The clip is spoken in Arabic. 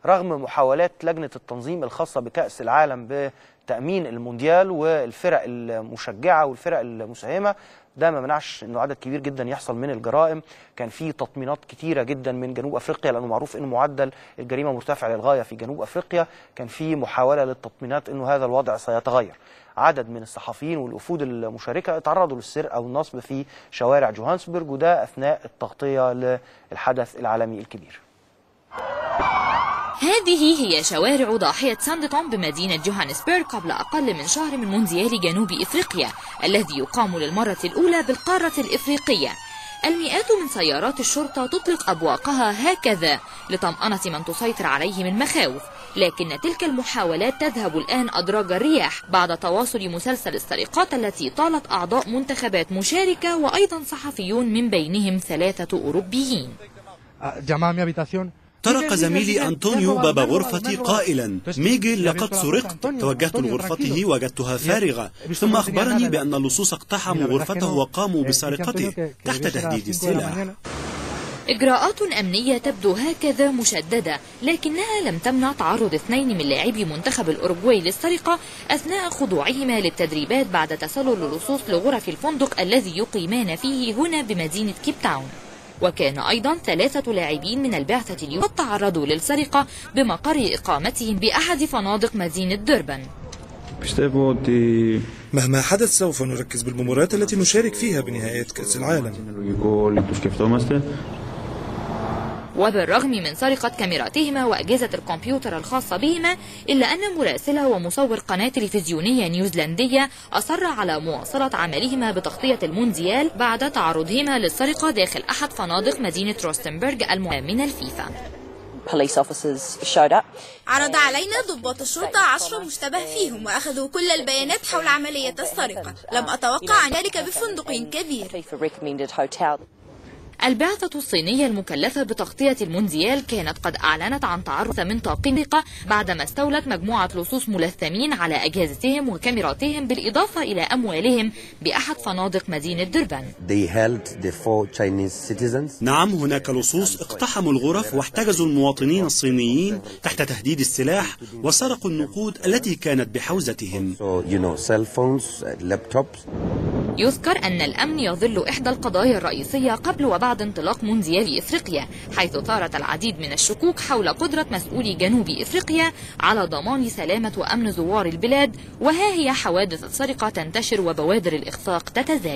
رغم محاولات لجنة التنظيم الخاصة بكأس العالم بتأمين المونديال والفرق المشجعة والفرق المساهمة، ده ما منعش انه عدد كبير جدا يحصل من الجرائم. كان في تطمينات كتيره جدا من جنوب افريقيا، لانه معروف ان معدل الجريمه مرتفع للغايه في جنوب افريقيا. كان في محاوله للتطمينات انه هذا الوضع سيتغير. عدد من الصحفيين والوفود المشاركه تعرضوا للسرقه والنصب في شوارع جوهانسبرغ، وده اثناء التغطيه للحدث العالمي الكبير. هذه هي شوارع ضاحية ساندتون بمدينة جوهانسبرغ قبل أقل من شهر من مونديال جنوب إفريقيا الذي يقام للمرة الأولى بالقارة الإفريقية. المئات من سيارات الشرطة تطلق أبواقها هكذا لطمأنة من تسيطر عليهم المخاوف، لكن تلك المحاولات تذهب الآن أدراج الرياح بعد تواصل مسلسل السرقات التي طالت أعضاء منتخبات مشاركة وأيضا صحفيون من بينهم 3 أوروبيين. طرق زميلي أنطونيو باب غرفتي قائلا: ميغيل لقد سرقت. توجهت لغرفته وجدتها فارغة، ثم أخبرني بأن اللصوص اقتحموا غرفته وقاموا بسرقته تحت تهديد السلاح. إجراءات أمنية تبدو هكذا مشددة، لكنها لم تمنع تعرض 2 من لاعبي منتخب الأوروغواي للسرقة أثناء خضوعهما للتدريبات بعد تسلل اللصوص لغرف الفندق الذي يقيمان فيه هنا بمدينة كيب تاون. وكان أيضا 3 لاعبين من البعثة اليوم قد تعرضوا للسرقة بمقر إقامتهم بأحد فنادق مدينة دوربان. مهما حدث سوف نركز بالمباريات التي نشارك فيها بنهائيات كأس العالم. وبالرغم من سرقة كاميراتهما وأجهزة الكمبيوتر الخاصة بهما، إلا أن مراسلة ومصور قناة تلفزيونية نيوزيلندية أصر على مواصلة عملهما بتغطية المونديال بعد تعرضهما للسرقة داخل أحد فنادق مدينة روستنبرغ من الفيفا. عرض علينا ضباط الشرطة 10 مشتبه فيهم وأخذوا كل البيانات حول عملية السرقة. لم أتوقع عن ذلك بفندق كبير. البعثة الصينية المكلفة بتغطية المونديال كانت قد أعلنت عن تعرض من طاقم بعدما استولت مجموعة لصوص ملثمين على أجهزتهم وكاميراتهم بالإضافة إلى أموالهم بأحد فنادق مدينة دوربان. نعم، هناك لصوص اقتحموا الغرف واحتجزوا المواطنين الصينيين تحت تهديد السلاح وسرقوا النقود التي كانت بحوزتهم. يذكر أن الأمن يظل إحدى القضايا الرئيسية قبل وبعد انطلاق مونديال إفريقيا، حيث ثارت العديد من الشكوك حول قدرة مسؤولي جنوب إفريقيا على ضمان سلامة وأمن زوار البلاد، وها هي حوادث السرقة تنتشر وبوادر الإخفاق تتزايد.